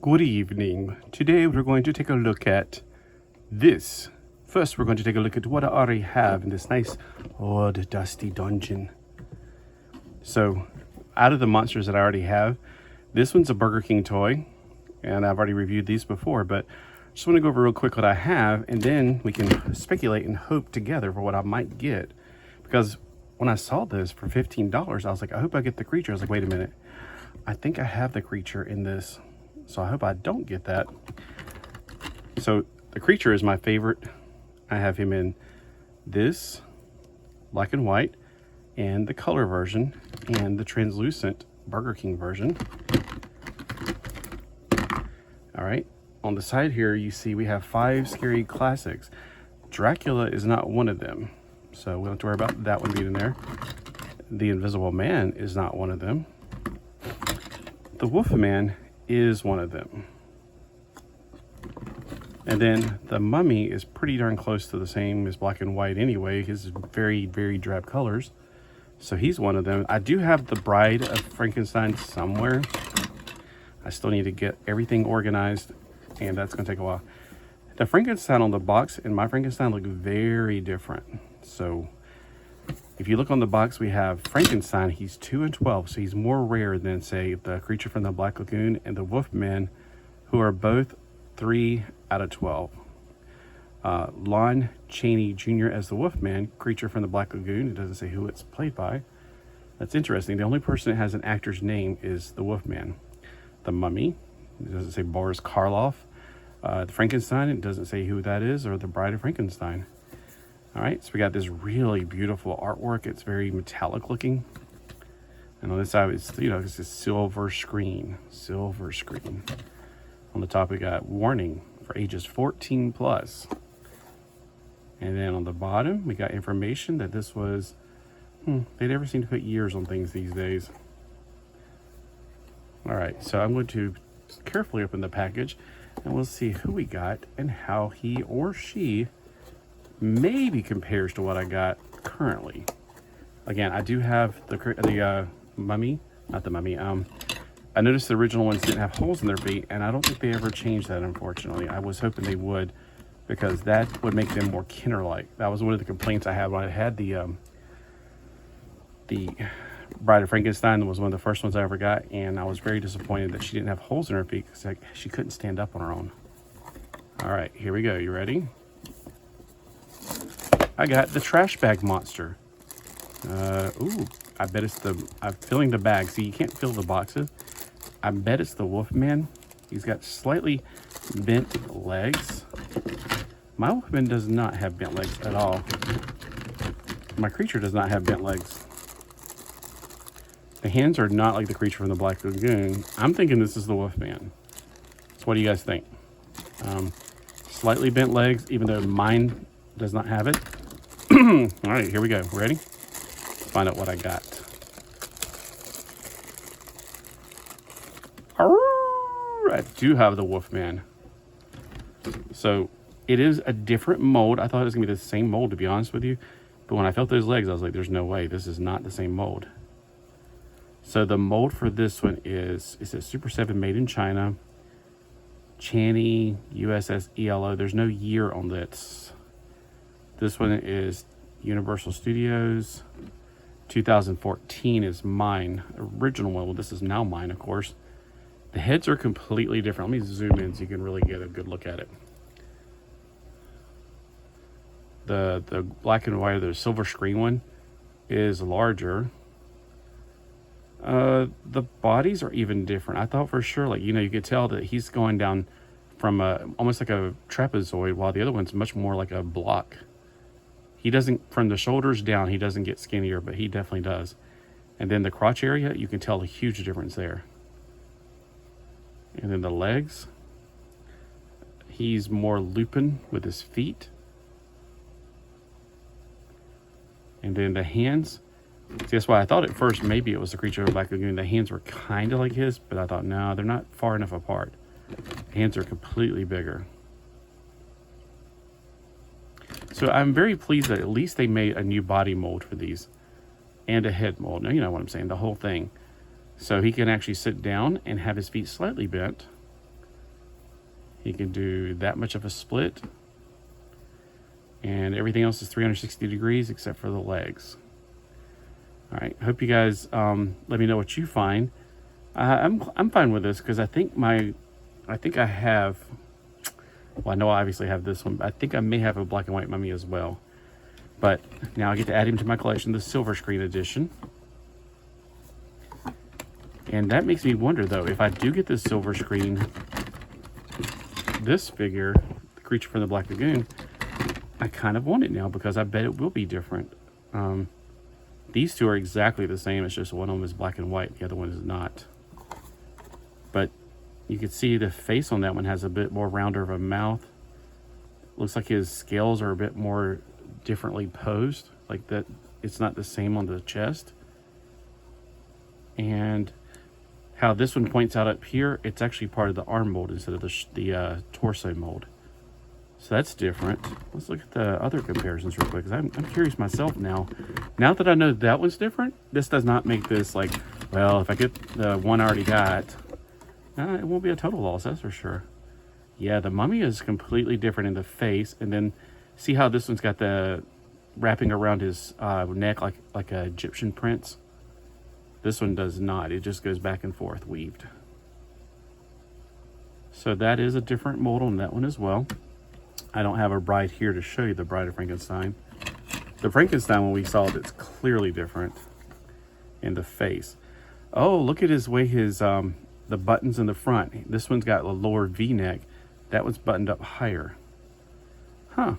Good evening. Today we're going to take a look at this. First, we're going to take a look at what I already have in this nice old dusty dungeon. So, out of the monsters that I already have, this one's a Burger King toy, and I've already reviewed these before, but I just want to go over real quick what I have, and then we can speculate and hope together for what I might get. Because when I saw this for $15, I was like, I hope I get the creature. I was like, wait a minute. I think I have the creature in this, so I hope I don't get that. So the creature is my favorite. I have him in this black and white and the color version and the translucent Burger King version. All right, on the side here you see we have 5 scary classics. Dracula is not one of them, so we don't have to worry about that one being in there. The Invisible Man is not one of them. The Wolfman is one of them. And then the Mummy is pretty darn close to the same as black and white anyway. His very, very drab colors. So he's one of them. I do have the Bride of Frankenstein somewhere. I still need to get everything organized, and that's going to take a while. The Frankenstein on the box and my Frankenstein look very different. So if you look on the box, we have Frankenstein. He's 2 and 12, so he's more rare than, say, the Creature from the Black Lagoon and the Wolfman, who are both 3 out of 12. Lon Chaney Jr. as the Wolfman, Creature from the Black Lagoon. It doesn't say who it's played by. That's interesting. The only person that has an actor's name is the Wolfman. The Mummy, it doesn't say Boris Karloff. The Frankenstein, it doesn't say who that is, or the Bride of Frankenstein. All right, so we got this really beautiful artwork. It's very metallic looking. And on this side, it's, it's a silver screen. Silver screen. On the top, we got warning for ages 14 plus. And then on the bottom, we got information that this was, they never seem to put years on things these days. All right, so I'm going to carefully open the package, and we'll see who we got and how he or she maybe compares to what I got currently. Again, I do have the Mummy, not the Mummy. I noticed the original ones didn't have holes in their feet, and I don't think they ever changed that, unfortunately. I was hoping they would, because that would make them more Kenner-like. That was one of the complaints I had when I had the Bride of Frankenstein. Was one of the first ones I ever got, and I was very disappointed that she didn't have holes in her feet, because she couldn't stand up on her own. All right, here we go. You ready? I got the trash bag monster. Ooh, I bet it's I'm filling the bag. See, you can't fill the boxes. I bet it's the Wolfman. He's got slightly bent legs. My Wolfman does not have bent legs at all. My creature does not have bent legs. The hands are not like the Creature from the Black Lagoon. I'm thinking this is the Wolfman. So what do you guys think? Slightly bent legs, even though mine does not have it. All right, here we go. Ready? Let's find out what I got. I do have the Wolfman. So it is a different mold. I thought it was gonna be the same mold, to be honest with you. But when I felt those legs, I was like, there's no way. This is not the same mold. So the mold for this one is a Super7 made in China. Chaney, USS ELO. There's no year on this. This one is Universal Studios. 2014 is mine. Original one. Well, this is now mine, of course. The heads are completely different. Let me zoom in so you can really get a good look at it. The black and white, the silver screen one, is larger. The bodies are even different. I thought for sure, you could tell that he's going down from almost like a trapezoid, while the other one's much more like a block. He doesn't, from the shoulders down, he doesn't get skinnier, but he definitely does. And then the crotch area, you can tell a huge difference there. And then the legs, he's more looping with his feet. And then the hands, see, that's why I thought at first maybe it was the Creature of the Black Lagoon. The hands were kind of like his, but I thought, no, they're not far enough apart. The hands are completely bigger. So I'm very pleased that at least they made a new body mold for these. And a head mold. Now, you know what I'm saying, the whole thing. So he can actually sit down and have his feet slightly bent. He can do that much of a split. And everything else is 360 degrees except for the legs. All right, hope you guys let me know what you find. I'm fine with this because I think I have, well, I know I obviously have this one, but I think I may have a black and white mummy as well. But now I get to add him to my collection, the silver screen edition. And that makes me wonder, though, if I do get this silver screen, this figure, the creature from the Black Lagoon, I kind of want it now because I bet it will be different. These two are exactly the same. It's just one of them is black and white, the other one is not. But you can see the face on that one has a bit more rounder of a mouth. Looks like his scales are a bit more differently posed, like that. It's not the same on the chest. And how this one points out up here, it's actually part of the arm mold instead of the torso mold. So that's different. Let's look at the other comparisons real quick, because I'm curious myself now. Now that I know that one's different, this does not make this like, well, if I get the one I already got, it won't be a total loss, that's for sure. Yeah, the mummy is completely different in the face, and then see how this one's got the wrapping around his neck like a Egyptian prince. This one does not. It just goes back and forth, weaved. So that is a different mold on that one as well. I don't have a bride here to show you the Bride of Frankenstein. The Frankenstein one we saw, it's clearly different in the face. Oh, look at his way the buttons in the front. This one's got a lower V-neck. That one's buttoned up higher. Huh.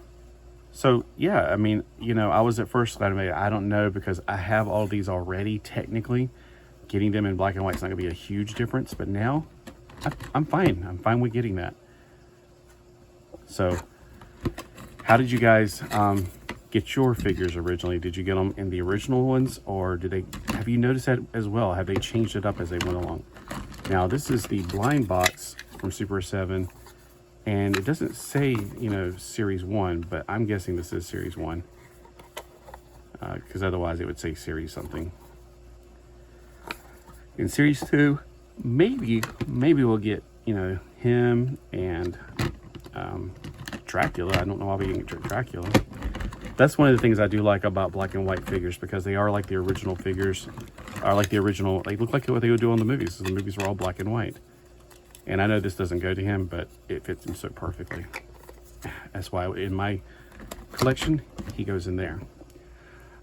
So yeah, I mean, you know, I was at first glad I don't know, because I have all these already. Technically, getting them in black and white is not gonna be a huge difference, but now I'm fine. I'm fine with getting that. So how did you guys get your figures originally? Did you get them in the original ones, or have you noticed that as well? Have they changed it up as they went along? Now this is the blind box from Super7, and it doesn't say, you know, series 1, but I'm guessing this is series 1, because otherwise it would say series something. In series 2, maybe we'll get, you know, him and Dracula. I don't know why we didn't get Dracula. That's one of the things I do like about black and white figures, because they are like the original figures, they look like what they would do on the movies. The movies were all black and white. And I know this doesn't go to him, but it fits him so perfectly. That's why in my collection, he goes in there.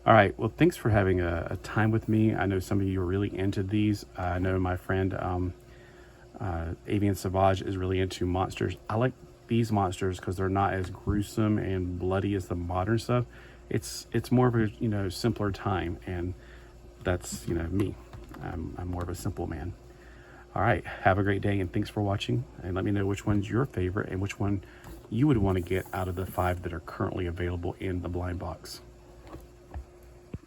All right, well, thanks for having a time with me. I know some of you are really into these. I know my friend Avian Savage is really into monsters. I like these monsters because they're not as gruesome and bloody as the modern stuff. It's more of a, you know, simpler time, and that's, you know, me. I'm more of a simple man. All right, have a great day, and thanks for watching, and let me know which one's your favorite and which one you would want to get out of the 5 that are currently available in the blind box.